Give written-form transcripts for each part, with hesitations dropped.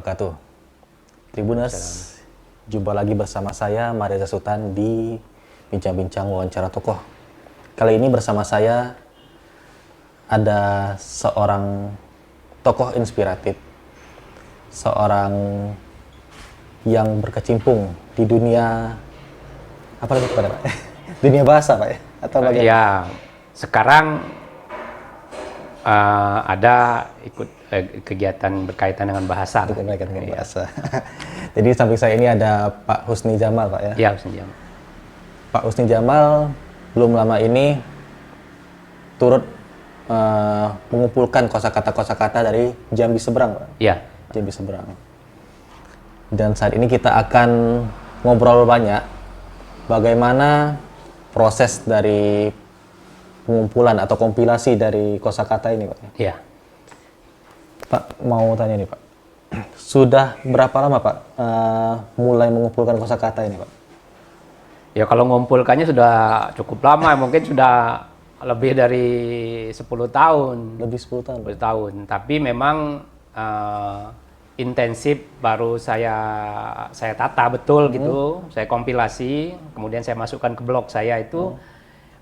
wabarakatuh. Tribuners, jumpa lagi bersama saya Mariza Sultan di Bincang-Bincang Wawancara Tokoh. Kali ini bersama saya ada seorang tokoh inspiratif, seorang yang berkecimpung di dunia apa lagi Pak? Dunia bahasa Pak ya? Atau bagaimana? Ya, sekarang ada ikut kegiatan berkaitan dengan bahasa. Berkaitan dengan bahasa. Jadi samping saya ini ada Pak Husni Jamal Pak ya? Ya, Husni Jamal. Pak Husni Jamal belum lama ini turut mengumpulkan kosakata dari Jambi Seberang Pak? Ya. Jambi Seberang. Dan saat ini kita akan ngobrol banyak bagaimana proses dari pengumpulan atau kompilasi dari kosakata ini Pak. Ya. Pak mau tanya nih Pak, sudah berapa lama Pak mulai mengumpulkan kosakata ini Pak? Ya, kalau ngumpulkannya sudah cukup lama, mungkin sudah lebih dari 10 tahun. Lebih 10 tahun. 10 tahun. Tapi memang intensif baru saya tata betul gitu, saya kompilasi, kemudian saya masukkan ke blog saya itu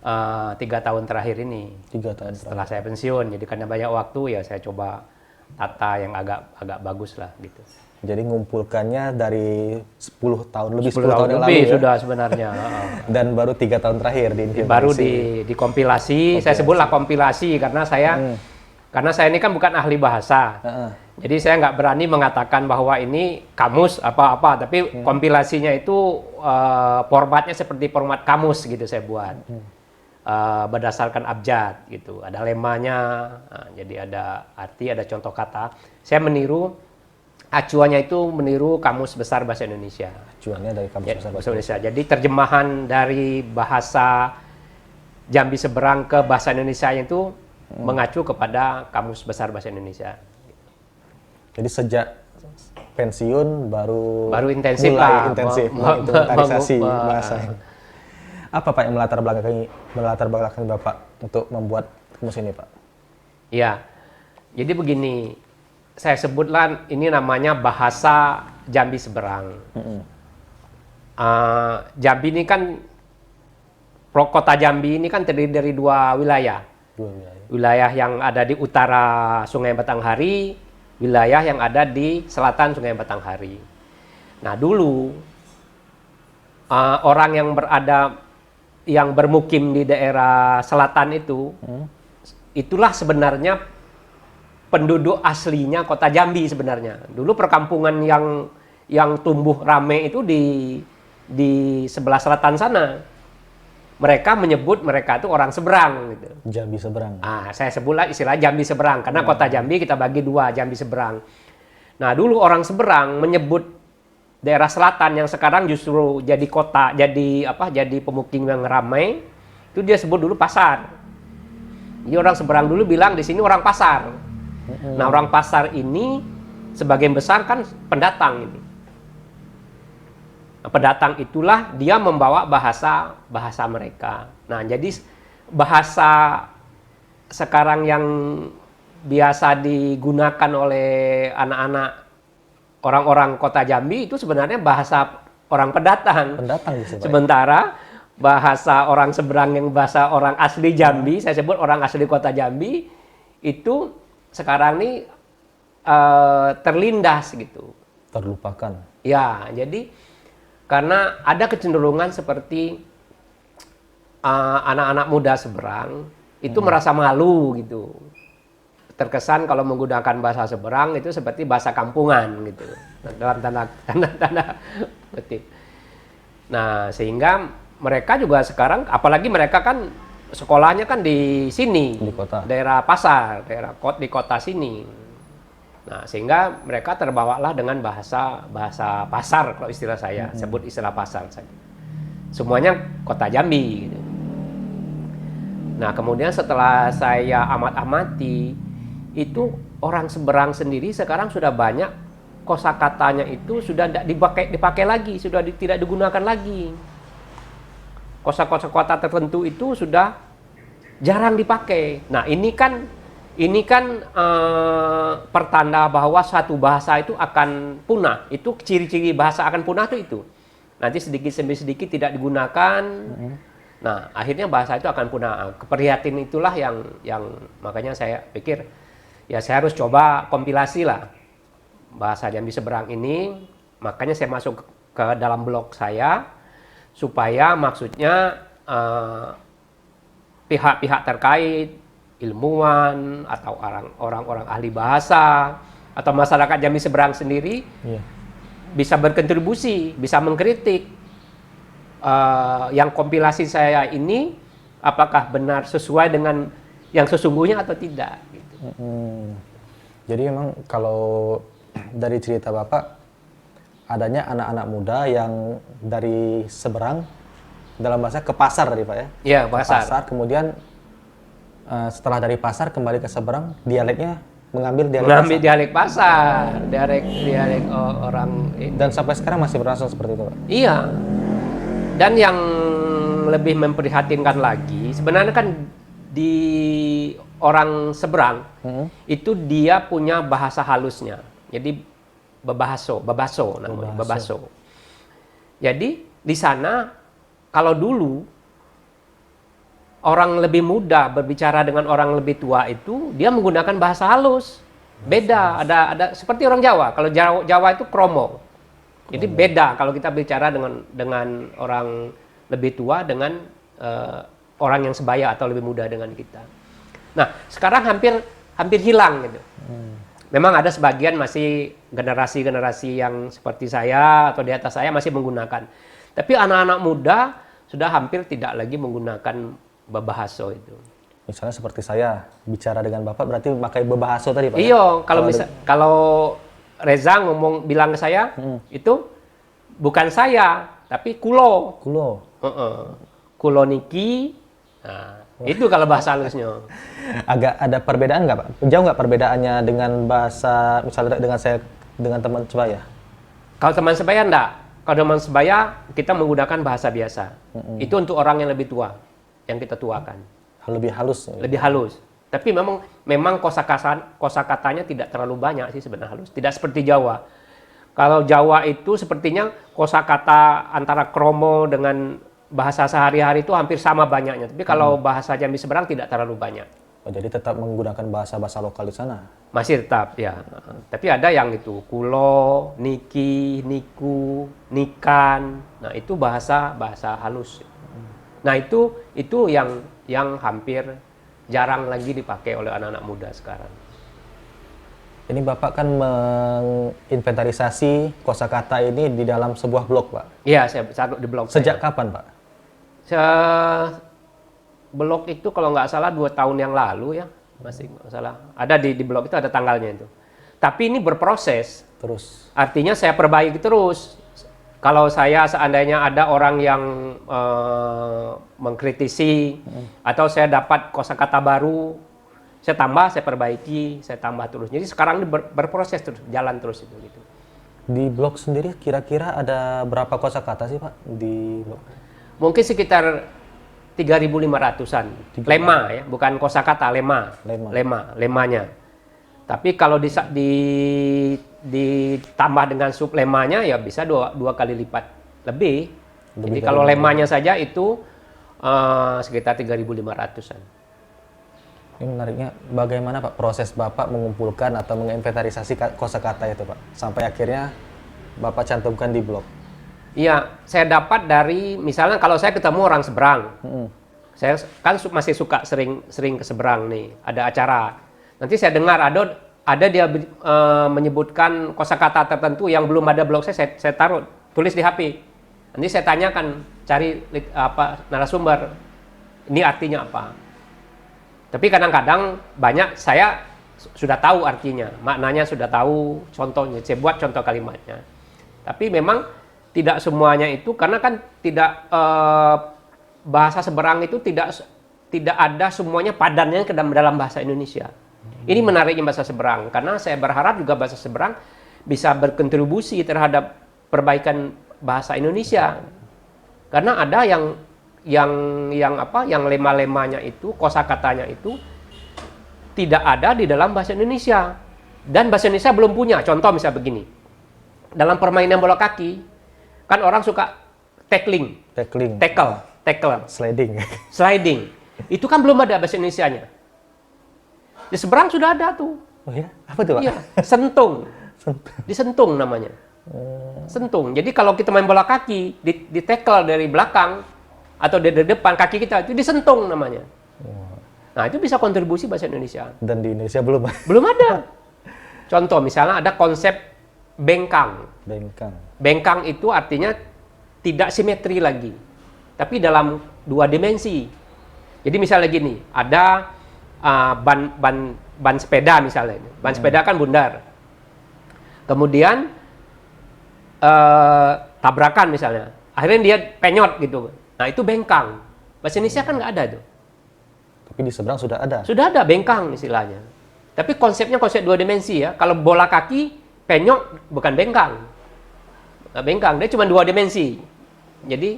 3 tahun terakhir ini. 3 tahun setelah saya pensiun, jadi karena banyak waktu ya saya coba tata yang agak bagus lah gitu. Jadi ngumpulkannya dari 10 tahun lebih 10 tahun yang lebih lalu ya? sudah sebenarnya. Dan baru 3 tahun terakhir Baru dikompilasi. Saya sebutlah kompilasi karena saya ini kan bukan ahli bahasa. Jadi saya nggak berani mengatakan bahwa ini kamus apa-apa, tapi kompilasinya itu formatnya seperti format kamus gitu saya buat. Berdasarkan abjad gitu. Ada lemanya, jadi ada arti, ada contoh kata. Saya meniru, acuannya itu meniru Kamus Besar Bahasa Indonesia. Acuannya dari Kamus Besar Bahasa Indonesia. Jadi terjemahan dari bahasa Jambi Seberang ke bahasa Indonesia itu mengacu kepada Kamus Besar Bahasa Indonesia. Jadi sejak pensiun baru intensif mulai lah intensif inventarisasi bahasa ini. Apa Pak yang melatar belakangi Bapak untuk membuat kamus ini Pak? Ya, jadi begini, saya sebutlah ini namanya bahasa Jambi Seberang. Jambi ini kan, kota Jambi ini kan terdiri dari 2 wilayah. Wilayah yang ada di utara Sungai Batanghari, wilayah yang ada di selatan Sungai Batanghari. Nah dulu orang yang bermukim di daerah selatan itu, itulah sebenarnya penduduk aslinya kota Jambi sebenarnya. Dulu perkampungan yang tumbuh rame itu di sebelah selatan sana. Mereka menyebut mereka itu orang seberang gitu. Jambi Seberang. Saya sebutlah istilah Jambi Seberang karena kota Jambi kita bagi 2, Jambi Seberang. Nah, dulu orang seberang menyebut daerah selatan yang sekarang justru jadi kota, jadi pemukiman yang ramai, itu dia sebut dulu pasar. Jadi orang seberang dulu bilang di sini orang pasar. Nah, orang pasar ini sebagian besar kan pendatang ini. Nah, pendatang itulah dia membawa bahasa mereka. Nah, jadi bahasa sekarang yang biasa digunakan oleh anak-anak orang-orang kota Jambi itu sebenarnya bahasa orang pendatang. Sementara bahasa orang seberang yang bahasa orang asli Jambi, saya sebut orang asli kota Jambi, itu sekarang ini terlindas gitu. Terlupakan. Ya, jadi karena ada kecenderungan seperti anak-anak muda seberang itu merasa malu gitu. Terkesan kalau menggunakan bahasa seberang itu seperti bahasa kampungan gitu. Dalam tanda kutip. Nah, sehingga mereka juga sekarang, apalagi mereka kan sekolahnya kan di sini, di kota. Daerah pasar, di kota sini. Nah, sehingga mereka terbawalah dengan bahasa pasar kalau istilah saya, sebut istilah pasar saja. Semuanya kota Jambi gitu. Nah, kemudian setelah saya amati itu orang seberang sendiri sekarang sudah banyak kosakatanya itu sudah tidak dipakai lagi, sudah tidak digunakan lagi. Kosakata tertentu itu sudah jarang dipakai. Nah, ini kan Ini kan pertanda bahwa suatu bahasa itu akan punah. Itu ciri-ciri bahasa akan punah itu. Nanti sedikit demi sedikit tidak digunakan. Nah, akhirnya bahasa itu akan punah. Keprihatinan itulah yang makanya saya pikir ya saya harus coba kompilasi lah bahasa Jambi Seberang ini. Makanya saya masuk ke dalam blog saya supaya maksudnya pihak-pihak terkait, ilmuwan atau orang-orang ahli bahasa atau masyarakat Jambi Seberang sendiri bisa berkontribusi, bisa mengkritik yang kompilasi saya ini apakah benar sesuai dengan yang sesungguhnya atau tidak. Gitu. Jadi memang kalau dari cerita Bapak adanya anak-anak muda yang dari Seberang dalam bahasa ke pasar tadi Pak ya? Iya, ke pasar. Kemudian setelah dari pasar kembali ke Seberang, dialeknya mengambil dialek pasar, dialek orang ini. Dan sampai sekarang masih berlangsung seperti itu, Pak? Iya. Dan yang lebih memprihatinkan lagi, sebenarnya kan di orang Seberang itu dia punya bahasa halusnya. Jadi bebahaso namanya, bebahaso. Jadi di sana kalau dulu orang lebih muda berbicara dengan orang lebih tua itu dia menggunakan bahasa halus. Beda, ada seperti orang Jawa. Kalau Jawa itu kromo. Jadi beda kalau kita bicara dengan orang lebih tua dengan orang yang sebaya atau lebih muda dengan kita. Nah, sekarang hampir hilang gitu. Memang ada sebagian masih generasi-generasi yang seperti saya atau di atas saya masih menggunakan. Tapi anak-anak muda sudah hampir tidak lagi menggunakan bebahaso itu. Misalnya seperti saya bicara dengan Bapak berarti pakai bebahaso tadi Pak? Iya, kalau Reza bilang ke saya itu bukan saya, tapi kulo. Kulo niki. Nah, itu kalau bahasa halusnya. Agak ada perbedaan nggak Pak? Jauh nggak perbedaannya dengan bahasa misalnya dengan teman sebaya? Kalau teman sebaya enggak. Kalau teman sebaya kita menggunakan bahasa biasa. Itu untuk orang yang lebih tua. Yang kita tuakan. Lebih halus. Lebih halus. Tapi memang kosakatanya tidak terlalu banyak sih sebenarnya halus. Tidak seperti Jawa. Kalau Jawa itu sepertinya kosakata antara kromo dengan bahasa sehari-hari itu hampir sama banyaknya. Tapi kalau bahasa Jambi Seberang tidak terlalu banyak. Oh, jadi tetap menggunakan bahasa lokal di sana? Masih tetap, ya. Tapi ada yang itu, kulo, niki, niku, nikan. Nah, itu bahasa halus. Nah, itu yang hampir jarang lagi dipakai oleh anak-anak muda sekarang. Ini Bapak kan menginventarisasi kosakata ini di dalam sebuah blog, Pak? Iya, saya taruh di blog. Sejak kapan, Pak? Blog itu kalau nggak salah 2 tahun yang lalu ya, masih nggak salah. Ada di blog itu ada tanggalnya itu. Tapi ini berproses. Terus? Artinya saya perbaiki terus. Kalau saya seandainya ada orang yang mengkritisi atau saya dapat kosakata baru, saya tambah, saya perbaiki, saya tambah terus. Jadi sekarang ini berproses terus, jalan terus itu gitu. Di blog sendiri kira-kira ada berapa kosakata sih, Pak, di blog? Mungkin sekitar 3.500-an. Lema ya, bukan kosakata, lemanya. Tapi kalau ditambah dengan sublemanya ya bisa dua kali lipat lebih. Jadi kalau lemanya saja itu sekitar 3.500-an. Ini menariknya, bagaimana Pak proses Bapak mengumpulkan atau menginventarisasi kosakata itu, Pak, sampai akhirnya Bapak cantumkan di blog? Iya, saya dapat dari misalnya kalau saya ketemu orang Seberang, saya kan masih suka sering ke Seberang nih, ada acara. Nanti saya dengar ada dia menyebutkan kosakata tertentu yang belum ada blog saya taruh, tulis di HP. Nanti saya tanyakan, cari narasumber, ini artinya apa. Tapi kadang-kadang banyak saya sudah tahu artinya, maknanya sudah tahu, contohnya, saya buat contoh kalimatnya. Tapi memang tidak semuanya itu, karena kan tidak bahasa Seberang itu tidak ada semuanya padannya ke dalam bahasa Indonesia. Ini menariknya bahasa Seberang, karena saya berharap juga bahasa Seberang bisa berkontribusi terhadap perbaikan bahasa Indonesia. Karena ada yang lema-lemanya itu, kosakatanya itu tidak ada di dalam bahasa Indonesia. Dan bahasa Indonesia belum punya. Contoh misalnya begini. Dalam permainan bola kaki, kan orang suka tackling, tackle, sliding. Itu kan belum ada bahasa Indonesianya. Di seberang sudah ada tuh. Oh ya? Apa tuh, Pak? Iya, sentung. Disentung namanya. Sentung. Jadi kalau kita main bola kaki, di tackle dari belakang atau dari depan kaki kita, itu disentung namanya. Nah, itu bisa kontribusi bahasa Indonesia. Dan di Indonesia belum? Belum ada. Contoh misalnya ada konsep bengkang. Bengkang itu artinya tidak simetri lagi, tapi dalam 2 dimensi. Jadi misalnya gini, ada ban sepeda misalnya. Ban sepeda kan bundar. Kemudian tabrakan misalnya. Akhirnya dia penyot gitu. Nah, itu bengkang. Bahasa Indonesia kan nggak ada tuh. Tapi di seberang sudah ada? Sudah ada bengkang istilahnya. Tapi konsepnya konsep 2 dimensi ya. Kalau bola kaki, penyok bukan bengkang. Nah, bengkang, dia cuma 2 dimensi. Jadi,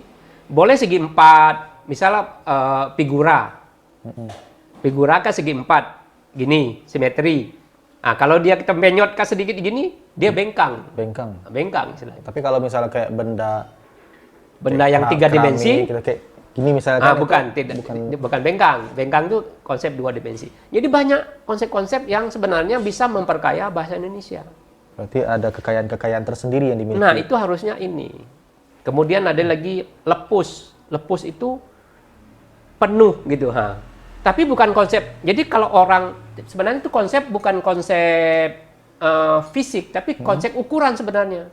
boleh segi 4. Misalnya figura. Figura kan segi 4. Gini, simetri. Nah, kalau kita penyot kan sedikit gini, dia bengkang. Bengkang istilahnya. Tapi kalau misalnya kayak benda yang 3 dimensi, kayak gini misalnya. Bukan bengkang. Bengkang itu konsep 2 dimensi. Jadi banyak konsep-konsep yang sebenarnya bisa memperkaya bahasa Indonesia. Berarti ada kekayaan-kekayaan tersendiri yang dimiliki. Nah, itu harusnya ini. Kemudian ada lagi lepus. Lepus itu penuh gitu. Tapi bukan konsep. Jadi kalau orang, sebenarnya itu konsep bukan konsep fisik, tapi konsep ukuran sebenarnya.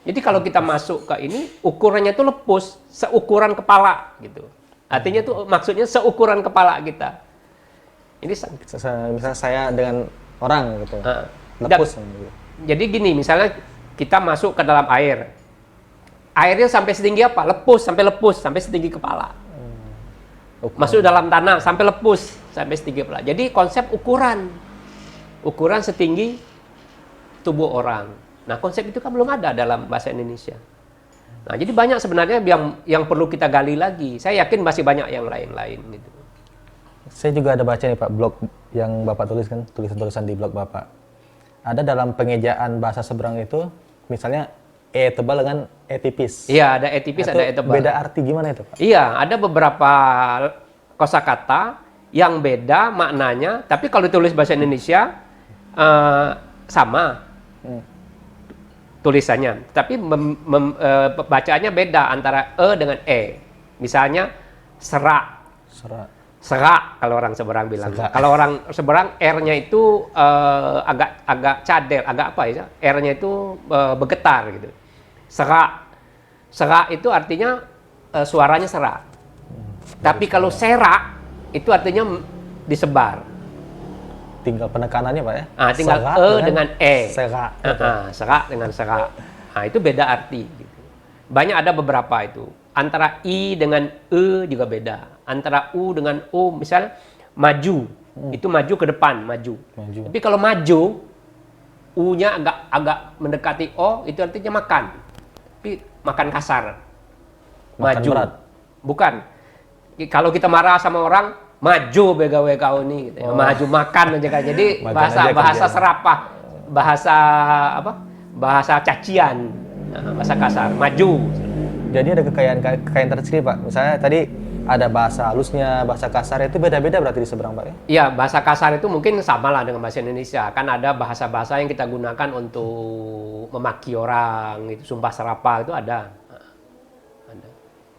Jadi kalau kita masuk ke ini, ukurannya itu lepus, seukuran kepala gitu. Artinya itu maksudnya seukuran kepala kita. Ini misalnya saya dengan orang gitu. Lepus. Jadi gini, misalnya kita masuk ke dalam air. Airnya sampai setinggi apa? Sampai setinggi kepala. Masuk dalam tanah sampai lepus sampai setinggi kepala. Jadi konsep ukuran setinggi tubuh orang. Nah, konsep itu kan belum ada dalam bahasa Indonesia. Nah, jadi banyak sebenarnya yang perlu kita gali lagi. Saya yakin masih banyak yang lain-lain gitu. Saya juga ada baca nih Pak, blog yang Bapak tulis kan, tulisan-tulisan di blog Bapak. Ada dalam pengejaan bahasa seberang itu, misalnya E tebal dengan E tipis. Iya, ada E tipis, ada E tebal. Beda arti gimana itu, Pak? Iya, ada beberapa kosakata yang beda maknanya, tapi kalau ditulis bahasa Indonesia sama. Tulisannya, tapi bacaannya beda antara E dengan E. Misalnya serak kalau orang seberang bilang. Kalau orang seberang R-nya itu agak cadel, agak apa ya? R-nya itu bergetar gitu. Serak itu artinya suaranya serak. Tapi kalau serak itu artinya disebar. Tinggal penekanannya Pak ya? Tinggal serak dengan E. Serak dengan serak. Nah, itu beda arti. Gitu. Banyak ada beberapa itu. Antara I dengan E juga beda. Antara U dengan O, misal maju. Itu maju ke depan, maju. Tapi kalau maju, U-nya agak mendekati O, itu artinya makan. Tapi makan kasar. Maju. Berat. Bukan. Kalau kita marah sama orang, maju begawe kau ini gitu ya. Maju makan aja kan. Jadi bahasa serapah, bahasa cacian, bahasa kasar, maju. Jadi ada kekayaan tersendiri Pak. Misalnya tadi ada bahasa halusnya, bahasa kasar itu beda-beda berarti di seberang Pak ya? Iya, bahasa kasar itu mungkin sama lah dengan bahasa Indonesia. Kan ada bahasa-bahasa yang kita gunakan untuk memaki orang, itu sumpah serapah itu ada.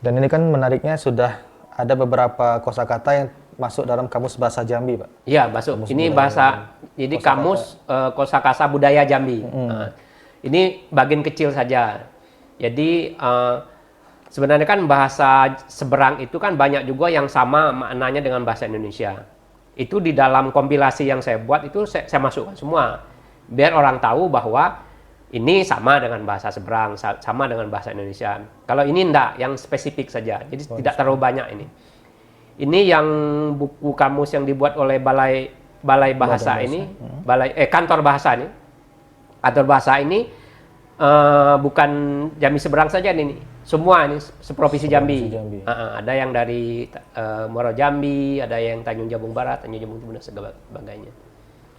Dan ini kan menariknya sudah ada beberapa kosakata yang masuk dalam kamus bahasa Jambi, Pak. Iya, masuk. Ini bahasa, jadi kamus kosakata budaya Jambi. Ini bagian kecil saja. Jadi sebenarnya kan bahasa seberang itu kan banyak juga yang sama maknanya dengan bahasa Indonesia. Itu di dalam kompilasi yang saya buat itu saya masukkan semua. Biar orang tahu bahwa ini sama dengan bahasa seberang, sama dengan bahasa Indonesia. Kalau ini enggak, yang spesifik saja. Jadi tidak terlalu banyak ini. Ini yang buku kamus yang dibuat oleh balai bahasa ini, kantor bahasa ini. Kantor bahasa ini bukan Jambi seberang saja ini. Semua ini seprovinsi Jambi. Provinsi Jambi. Ada yang dari Muaro Jambi, ada yang Tanjung Jabung Barat, Tanjung Jabung Timur dan sebagainya.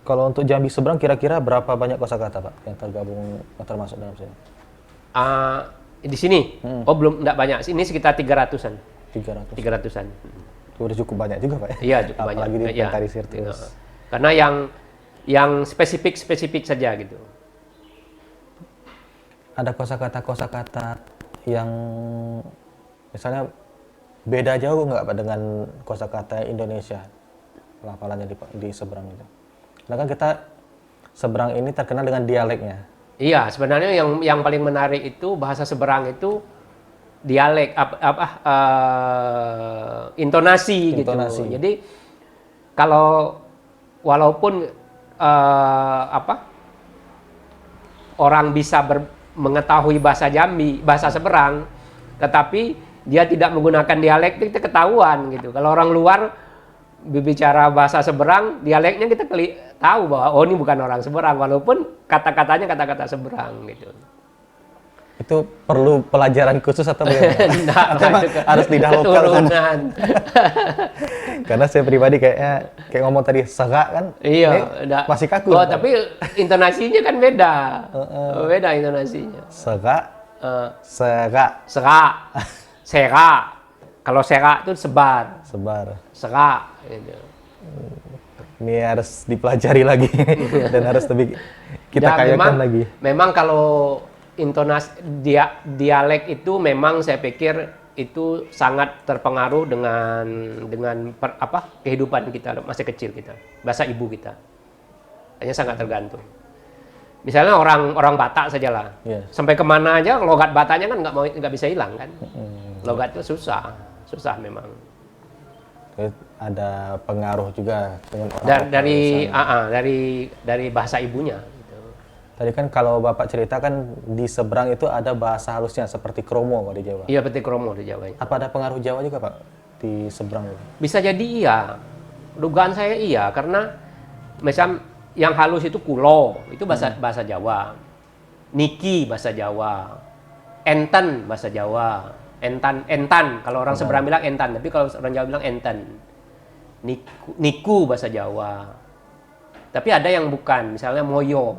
Kalau untuk Jambi seberang kira-kira berapa banyak kosakata Pak yang tergabung yang termasuk dalam sini? Di sini, belum enggak banyak. Ini sekitar 300-an. 300. 300-an. Itu udah cukup banyak juga Pak ya? Iya, cukup banyak. Apalagi diinventarisir Iya. terus. Karena yang spesifik saja gitu. Ada kosakata yang misalnya beda jauh nggak Pak dengan kosakata Indonesia pelafalannya di seberang itu? Nah kan kita seberang ini terkenal dengan dialeknya. Iya, sebenarnya yang paling menarik itu bahasa seberang itu dialek intonasi gitu. Jadi kalau walaupun orang bisa mengetahui bahasa Jambi, bahasa seberang, tetapi dia tidak menggunakan dialek itu ketahuan gitu. Kalau orang luar berbicara bahasa seberang, dialeknya kita tahu bahwa ini bukan orang seberang, walaupun kata-katanya kata-kata seberang gitu. Itu perlu pelajaran khusus atau bagaimana? Atau harus lidah lokal kan? Karena saya pribadi kayak ngomong tadi segak kan, iya, masih kaku. Oh, tapi intonasinya kan beda, beda intonasinya. Segak, serak. Kalau serak itu sebar, serak. Gitu. Ini harus dipelajari lagi dan harus lebih kita kayakan lagi. Memang kalau intonasi dialek itu memang saya pikir itu sangat terpengaruh dengan kehidupan kita masa kecil kita, bahasa ibu kita. Hanya sangat tergantung. Misalnya orang Batak sajalah, sampai kemana aja logat Bataknya kan nggak bisa hilang kan. Logat itu susah memang. Ada pengaruh juga dengan orang dari bahasa ibunya. Tadi kan kalau Bapak cerita kan di seberang itu ada bahasa halusnya seperti kromo kalau di Jawa. Iya, seperti kromo di Jawa. Apa ada pengaruh Jawa juga Pak di seberang itu? Bisa jadi iya. Dugaan saya iya, karena macam yang halus itu kulo, itu bahasa Jawa. Niki bahasa Jawa. Enten bahasa Jawa. Entan. Kalau orang seberang bilang entan, tapi kalau orang Jawa bilang enten. Niku bahasa Jawa. Tapi ada yang bukan, misalnya moyo.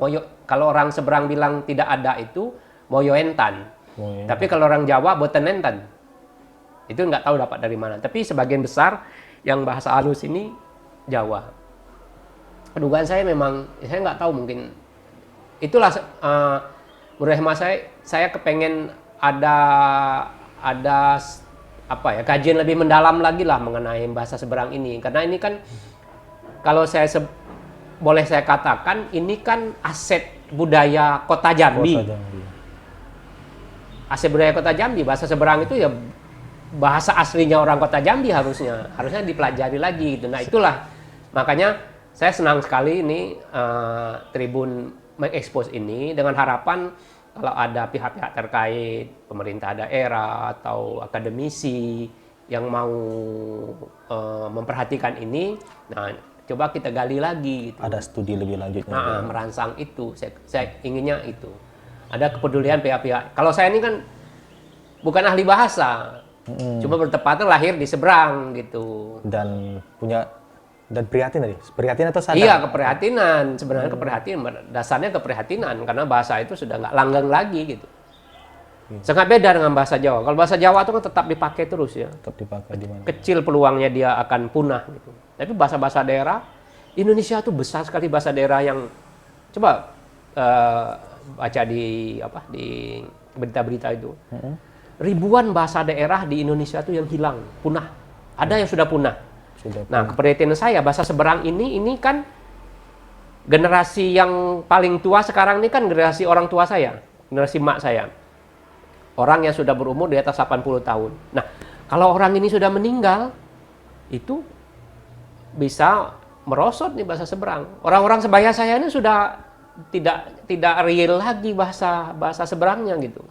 Kalau orang seberang bilang tidak ada itu moyo entan. Tapi kalau orang Jawa boten entan. Itu nggak tahu dapat dari mana. Tapi sebagian besar yang bahasa halus ini Jawa. Dugaan saya memang, saya nggak tahu mungkin. Itulah menurut hemat saya kepengen ada kajian lebih mendalam lagi lah mengenai bahasa seberang ini. Karena ini kan kalau boleh saya katakan ini kan aset budaya Kota Jambi. Aset budaya Kota Jambi, bahasa seberang itu ya bahasa aslinya orang Kota Jambi harusnya dipelajari lagi gitu. Nah, itulah makanya saya senang sekali ini Tribun mengekspos ini dengan harapan kalau ada pihak-pihak terkait, pemerintah daerah atau akademisi yang mau memperhatikan ini, nah coba kita gali lagi. Gitu. Ada studi lebih lanjutnya. Merangsang itu, saya inginnya itu. Ada kepedulian pihak-pihak. Kalau saya ini kan bukan ahli bahasa, cuma bertepatan lahir di seberang gitu. Dan prihatin tadi, prihatin atau sadar? Iya, keprihatinan. Sebenarnya keprihatinan, dasarnya keprihatinan karena bahasa itu sudah nggak langgeng lagi gitu. Sangat beda dengan bahasa Jawa. Kalau bahasa Jawa itu kan tetap dipakai terus ya. Tetap dipakai di mana? Kecil peluangnya dia akan punah gitu. Tapi bahasa-bahasa daerah Indonesia itu besar sekali bahasa daerah yang coba baca di berita-berita itu. Ribuan bahasa daerah di Indonesia itu yang hilang, punah. Ada yang sudah punah. Nah, keprihatinan saya bahasa seberang ini kan generasi yang paling tua sekarang ini kan generasi orang tua saya, generasi mak saya. Orang yang sudah berumur di atas 80 tahun. Nah, kalau orang ini sudah meninggal, itu bisa merosot nih bahasa seberang. Orang-orang sebaya saya ini sudah tidak real lagi bahasa seberangnya gitu.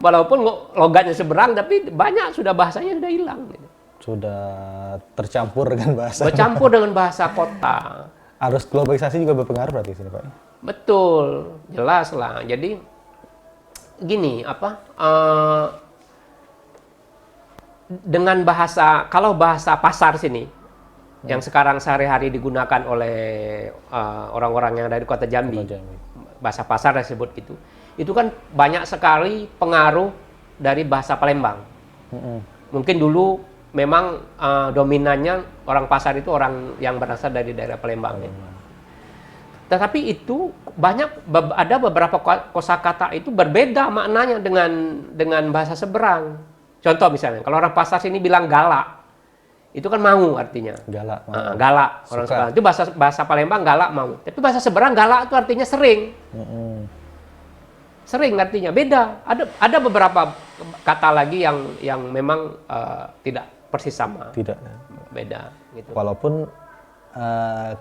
walaupun logatnya seberang, tapi banyak sudah bahasanya sudah hilang. Gitu. Sudah tercampur dengan bahasa. Bercampur dengan bahasa kota. Arus globalisasi juga berpengaruh berarti sini Pak. Betul, jelas lah. Jadi gini dengan bahasa, kalau bahasa pasar sini yang sekarang sehari-hari digunakan oleh orang-orang yang dari kota Jambi, bahasa pasar disebut gitu, itu kan banyak sekali pengaruh dari bahasa Palembang. Mungkin dulu memang dominannya orang pasar itu orang yang berasal dari daerah Palembang. Tetapi itu ada beberapa kosakata itu berbeda maknanya dengan bahasa seberang. Contoh misalnya, kalau orang pasar sini bilang galak, itu kan mau artinya. Galak. Galak orang seberang. Itu bahasa Palembang galak mau. Tapi bahasa seberang galak itu artinya sering. Sering artinya beda. Ada beberapa kata lagi yang memang tidak persis sama. Tidak. Beda gitu. Walaupun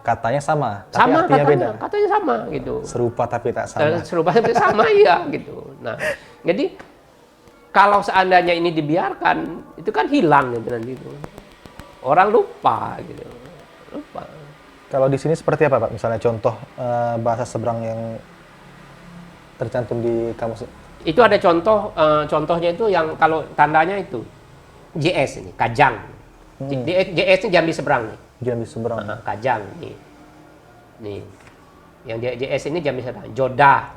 katanya sama, tapi artinya beda. Katanya sama gitu. Serupa tapi tak sama. Serupa tapi sama iya gitu. Nah, jadi kalau seandainya ini dibiarkan, itu kan hilang gitu nanti itu. Orang lupa gitu. Lupa. Kalau di sini seperti apa, Pak? Misalnya contoh bahasa seberang yang tercantum di kamus. Itu ada contohnya itu yang kalau tandanya itu JS ini, Kajang. JS ini Jambi seberang nih. Jambi seberang. Kajang nih. Yang JS ini Jambi seberang. Jodah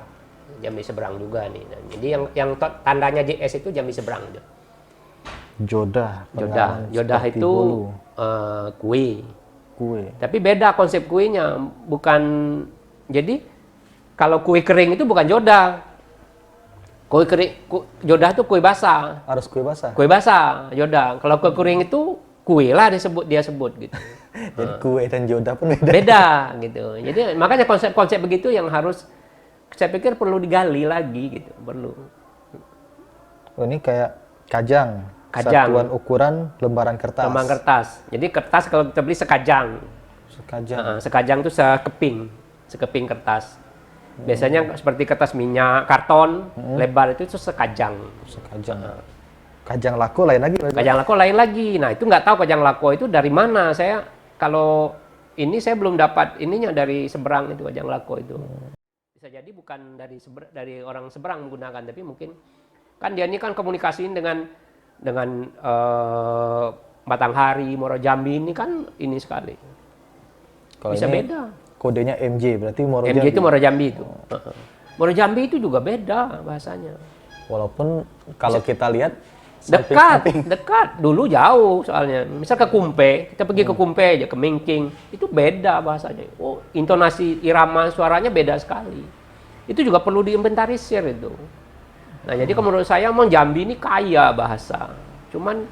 Jambi seberang juga nih. Nah, jadi yang tandanya JS itu Jambi seberang itu. Jodah itu kue. Tapi beda konsep kuenya, bukan. Jadi kalau kue kering itu bukan jodah. Kue kering, jodah itu kue basah. Harus kue basah. Kue basah, jodah. Kalau kue kering itu kue lah dia sebut gitu. Jadi kue dan jodah pun beda. Beda gitu. Jadi makanya konsep-konsep begitu yang harus saya pikir perlu digali lagi gitu, perlu. Oh, ini kayak kajang. Satuan ukuran lembaran kertas. Lembaran kertas. Jadi kertas kalau kita beli sekajang. Sekajang itu sekeping kertas. Biasanya seperti kertas minyak, karton, lebar itu sekajang. Kajang lako lain lagi. Kajang lako lain lagi. Nah, itu nggak tahu kajang lako itu dari mana. Kalau ini saya belum dapat ininya dari seberang itu kajang lako itu. Bisa jadi bukan dari orang seberang menggunakan, tapi mungkin kan dia ini kan komunikasiin dengan Batanghari, Muaro Jambi ini kan ini sekali. Kalau bisa ini beda. Kodenya MJ, berarti Muaro MJ Jambi. itu Muaro Jambi itu. Muaro Jambi itu juga beda bahasanya. Walaupun kalau kita lihat dekat. Dulu jauh soalnya. Misal ke Kumpe, kita pergi ke Kumpe aja, ke Mingking, itu beda bahasanya. Oh, intonasi irama suaranya beda sekali. Itu juga perlu diinventarisir itu. Nah, jadi menurut saya memang Jambi ini kaya bahasa. Cuman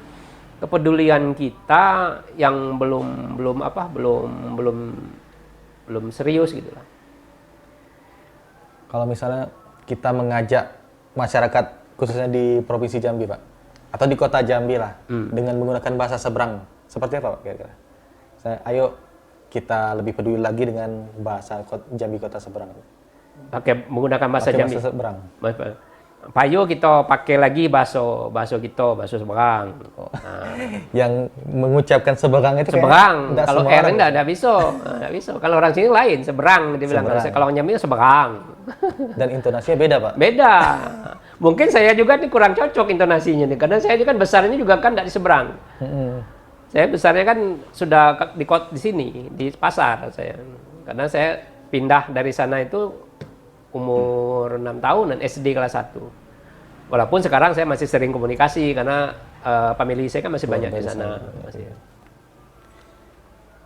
kepedulian kita yang belum serius gitu lah. Kalau misalnya kita mengajak masyarakat khususnya di Provinsi Jambi, Pak, atau di Kota Jambi lah, dengan menggunakan bahasa seberang, seperti apa, Pak, kira-kira? Ayo kita lebih peduli lagi dengan bahasa Jambi Kota Seberang. Menggunakan bahasa Jambi. Bahasa seberang. Payo kita pakai lagi bahasa seberang. Nah. Yang mengucapkan seberang itu seberang. Kalau R enggak bisa. Enggak bisa. Kalau orang sini lain, seberang dia bilang. Kalau orang Jambi seberang. Dan intonasinya beda, Pak? Beda. Mungkin saya juga nih kurang cocok intonasinya nih, karena saya juga kan besarnya juga kan dari seberang. Saya besarnya kan sudah di sini, di pasar saya. Karena saya pindah dari sana itu umur 6 tahun dan SD kelas 1. Walaupun sekarang saya masih sering komunikasi karena family saya kan masih banyak di sana.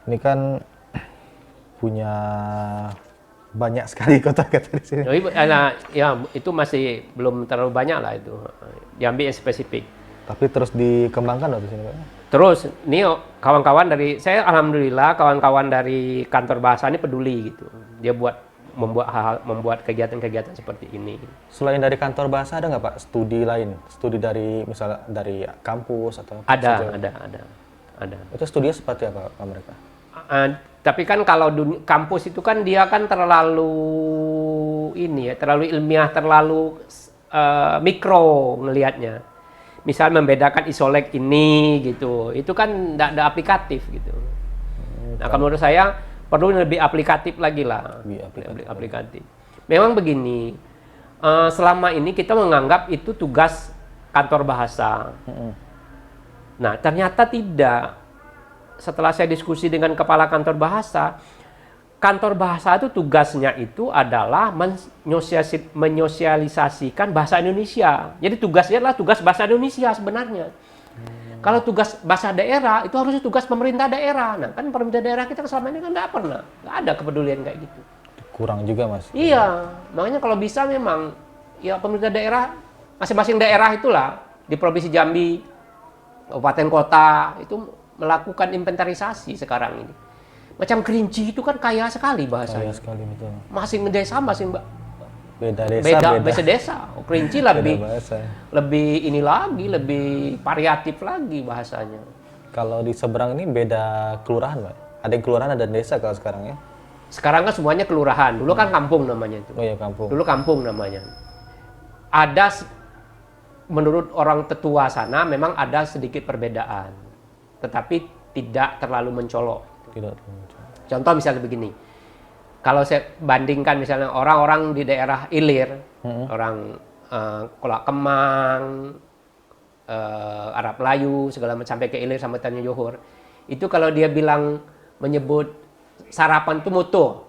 Ini kan punya banyak sekali kota-kota di sini. Ya, itu masih belum terlalu banyak lah itu. Jambi yang spesifik. Tapi terus dikembangkan loh di sini, Pak. Terus, ini kawan-kawan saya alhamdulillah kawan-kawan dari kantor bahasa ini peduli gitu. Dia membuat kegiatan-kegiatan seperti ini. Selain dari kantor bahasa ada nggak, Pak, studi lain? Studi dari misalnya dari kampus atau Ada. Itu studinya seperti apa, Pak, mereka? Tapi kan kalau kampus itu kan dia kan terlalu ilmiah, terlalu mikro ngelihatnya. Misal membedakan isolek ini gitu, itu kan tidak ada aplikatif gitu. Nah, kalau menurut saya perlu lebih aplikatif lagi lah. Lebih aplikatif. Memang begini, selama ini kita menganggap itu tugas kantor bahasa. Nah, ternyata tidak. Setelah saya diskusi dengan kepala kantor bahasa itu tugasnya itu adalah menyosialisasikan bahasa Indonesia. Jadi tugasnya adalah tugas bahasa Indonesia sebenarnya. Kalau tugas bahasa daerah itu harusnya tugas pemerintah daerah. Nah, kan pemerintah daerah kita selama ini kan nggak ada kepedulian kayak gitu. Kurang juga, Mas. Iya, makanya kalau bisa memang ya pemerintah daerah, masing-masing daerah itulah di Provinsi Jambi, kabupaten kota itu melakukan inventarisasi sekarang ini. Macam Kerinci itu kan kaya sekali bahasanya. Kaya sekali, betul. Masing desa, Beda desa, beda desa. Kerinci lebih ini lagi, lebih variatif lagi bahasanya. Kalau di seberang ini beda kelurahan, Pak? Ada yang kelurahan, ada desa kalau sekarang ya? Sekarang kan semuanya kelurahan. Dulu kan kampung namanya itu. Oh iya, kampung. Dulu kampung namanya. Menurut orang tetua sana memang ada sedikit perbedaan. Tetapi tidak terlalu mencolok. Contoh misalnya begini, kalau saya bandingkan misalnya orang-orang di daerah Ilir, orang Kolak Kemang, Arab Melayu, segala macam sampai ke Ilir sampai Tanjung Johor, itu kalau dia bilang menyebut sarapan itu mutu.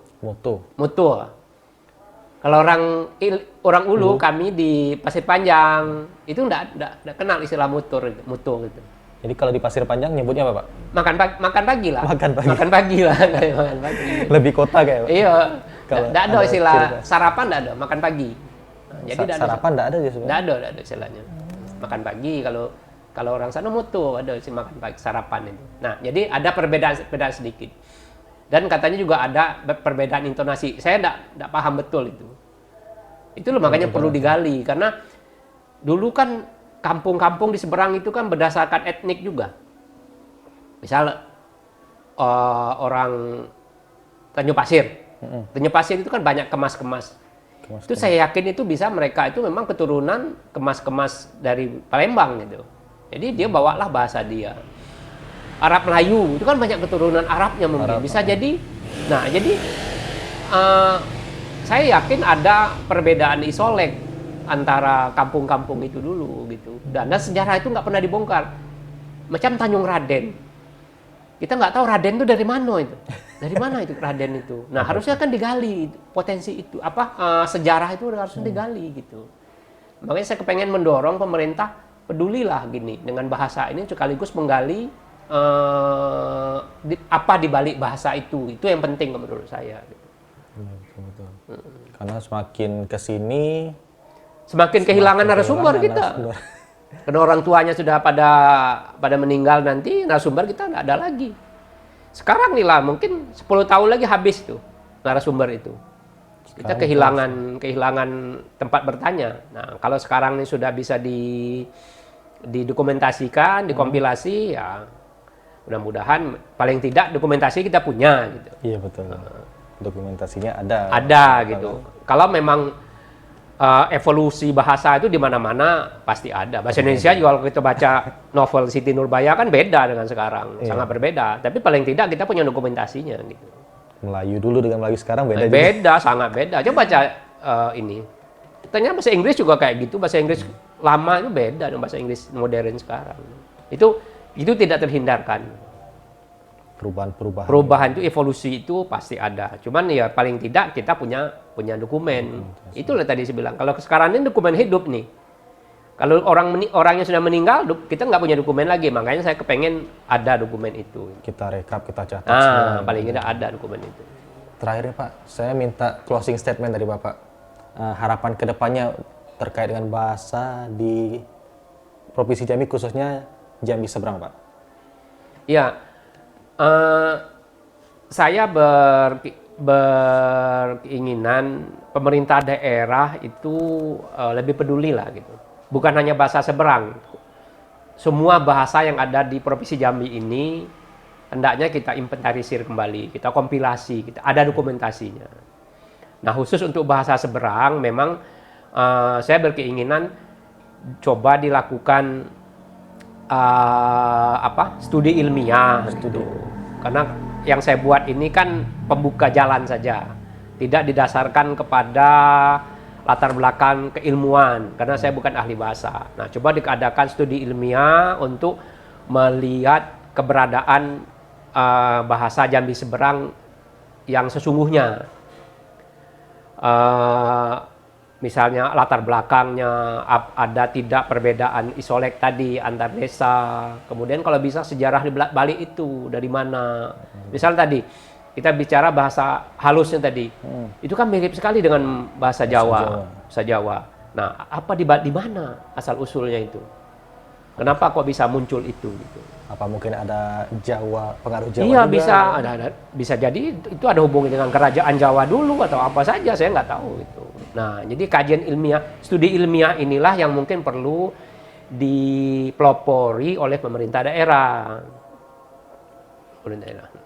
Kalau orang Ulu, kami di Pasir Panjang itu enggak kenal istilah mutu gitu. Jadi kalau di Pasir Panjang nyebutnya apa, Pak? Makan pagi lah. Makan pagi. Lebih kota kayak, Pak? Iya. Enggak ada istilah sarapan, enggak ada, makan pagi. Nah, jadi sarapan enggak ada ya sebenarnya? Enggak ada istilahnya. Makan pagi kalau orang sana mutu ada sih makan pagi, sarapan itu. Nah, jadi ada perbedaan sedikit. Dan katanya juga ada perbedaan intonasi. Saya enggak paham betul itu. Itu loh makanya perlu digali karena dulu kan kampung-kampung di seberang itu kan berdasarkan etnik juga. Misal orang Tanjung Pasir. Tanjung Pasir itu kan banyak kemas-kemas. Itu saya yakin itu bisa mereka itu memang keturunan kemas-kemas dari Palembang gitu. Jadi dia bawalah bahasa dia. Arab Melayu itu kan banyak keturunan Arabnya mungkin. Bisa jadi. Nah, jadi saya yakin ada perbedaan isolek antara kampung-kampung itu dulu gitu. Dan sejarah itu nggak pernah dibongkar. Macam Tanjung Raden. Kita nggak tahu Raden itu dari mana itu. Dari mana itu Raden itu. Nah, harusnya kan digali potensi itu. Sejarah itu harusnya digali gitu. Makanya saya kepengen mendorong pemerintah pedulilah gini dengan bahasa ini sekaligus menggali apa di balik bahasa itu. Itu yang penting menurut saya gitu. Betul. Karena semakin kesini semakin kehilangan narasumber kita. Karena orang tuanya sudah pada meninggal nanti, narasumber kita nggak ada lagi. Sekarang nih lah, mungkin 10 tahun lagi habis tuh narasumber itu. Kita kehilangan tempat bertanya. Nah, kalau sekarang ini sudah bisa didokumentasikan, dikompilasi, ya mudah-mudahan paling tidak dokumentasi kita punya gitu. Iya betul. Dokumentasinya ada. Ada gitu. Kalau memang evolusi bahasa itu di mana-mana pasti ada. Bahasa Indonesia juga kalau kita baca novel Siti Nurbaya kan beda dengan sekarang, sangat berbeda. Tapi paling tidak kita punya dokumentasinya gitu. Melayu dulu dengan Melayu sekarang beda juga. Beda, sangat beda. Coba baca ini. Ternyata bahasa Inggris juga kayak gitu. Bahasa Inggris lama itu beda dengan bahasa Inggris modern sekarang. Itu tidak terhindarkan. Perubahan itu evolusi itu pasti ada. Cuman ya paling tidak kita punya dokumen. Itulah tadi saya bilang. Kalau sekarang ini dokumen hidup nih. Kalau orangnya sudah meninggal, kita nggak punya dokumen lagi. Makanya saya kepengen ada dokumen itu. Kita rekap, kita catat. Paling tidak ada dokumen itu. Terakhir Pak, saya minta closing statement dari Bapak. Harapan kedepannya terkait dengan bahasa di Provinsi Jambi, khususnya Jambi Seberang, Pak. Ya. Saya berkeinginan pemerintah daerah itu lebih peduli lah gitu. Bukan hanya bahasa seberang. Semua bahasa yang ada di Provinsi Jambi ini hendaknya kita inventarisir kembali, kita kompilasi, kita ada dokumentasinya. Nah, khusus untuk bahasa seberang memang saya berkeinginan coba dilakukan studi ilmiah gitu. Karena yang saya buat ini kan pembuka jalan saja, tidak didasarkan kepada latar belakang keilmuan, karena saya bukan ahli bahasa. Nah, coba diadakan studi ilmiah untuk melihat keberadaan bahasa Jambi Seberang yang sesungguhnya. Misalnya latar belakangnya, ada tidak perbedaan isolek tadi antar desa. Kemudian kalau bisa sejarah di balik itu dari mana. Misal tadi kita bicara bahasa halusnya tadi, itu kan mirip sekali dengan bahasa Jawa. Bahasa Jawa. Nah, apa di mana asal usulnya itu? Kenapa kok bisa muncul itu? Gitu. Apa mungkin ada pengaruh Jawa iya, juga? bisa bisa jadi itu ada hubungan dengan kerajaan Jawa dulu atau apa saja, saya nggak tahu itu. Nah, jadi kajian ilmiah, studi ilmiah inilah yang mungkin perlu dipelopori oleh pemerintah daerah.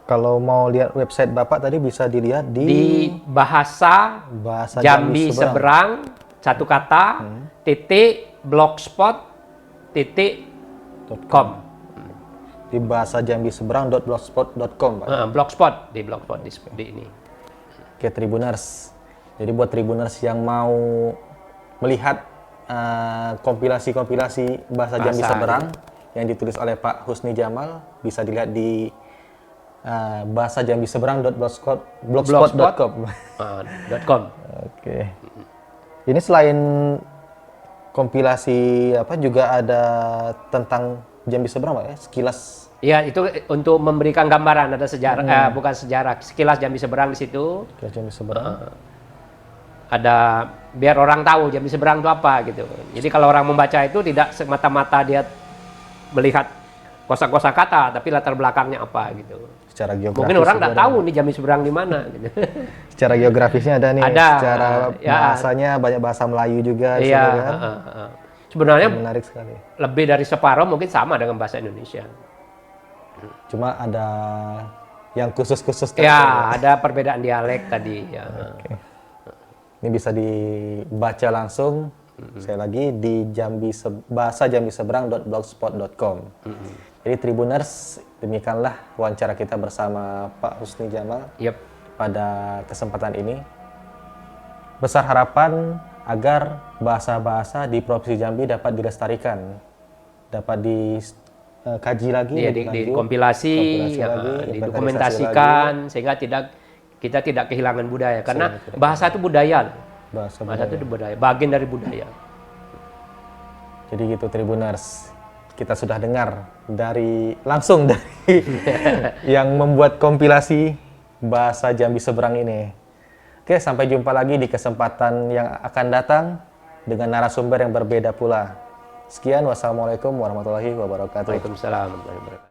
Kalau mau lihat website Bapak tadi bisa dilihat di bahasa Jambi Seberang satu kata .blogspot.com. Di bahasajambiseberang.blogspot.com, Pak. Blogspot di ini. Oke, Tribuners. Jadi buat Tribuners yang mau melihat kompilasi-kompilasi bahasa Jambi Seberang yang ditulis oleh Pak Husni Jamal, bisa dilihat di bahasajambiseberang.blogspot.com. Oke. Ini selain kompilasi juga ada tentang Jambi Seberang, Pak, ya? Sekilas. Iya, itu untuk memberikan gambaran, ada sejarah, bukan sejarah, sekilas Jambi Seberang di situ. Sekilas Jambi Seberang. Ada biar orang tahu Jambi Seberang itu apa gitu. Jadi kalau orang membaca itu tidak semata-mata dia melihat kosa-kosa kata, tapi latar belakangnya apa gitu. Secara geografis. Mungkin orang nggak tahu nih Jambi Seberang di mana. Gitu. Secara geografisnya ada nih. Ada. Secara bahasanya banyak bahasa Melayu juga. Iya. Kan? Sebenarnya menarik sekali. Lebih dari separuh mungkin sama dengan bahasa Indonesia. Cuma ada yang khusus-khusus. Ya, ada perbedaan dialek tadi. Ya. Okay. Ini bisa dibaca langsung. Saya lagi di bahasajambiseberang.blogspot.com. Jadi Tribuners, demikianlah wawancara kita bersama Pak Husni Jamal pada kesempatan ini. Besar harapan agar bahasa-bahasa di Provinsi Jambi dapat dilestarikan, dapat dikaji lagi, dikompilasi, didokumentasikan, sehingga kita tidak kehilangan budaya. Karena bahasa itu budaya. Bahasa itu budaya, bagian dari budaya. Jadi gitu Tribuners, kita sudah dengar langsung dari yang membuat kompilasi bahasa Jambi Seberang ini. Oke, sampai jumpa lagi di kesempatan yang akan datang dengan narasumber yang berbeda pula. Sekian, wassalamualaikum warahmatullahi wabarakatuh. Waalaikumsalam warahmatullahi wabarakatuh.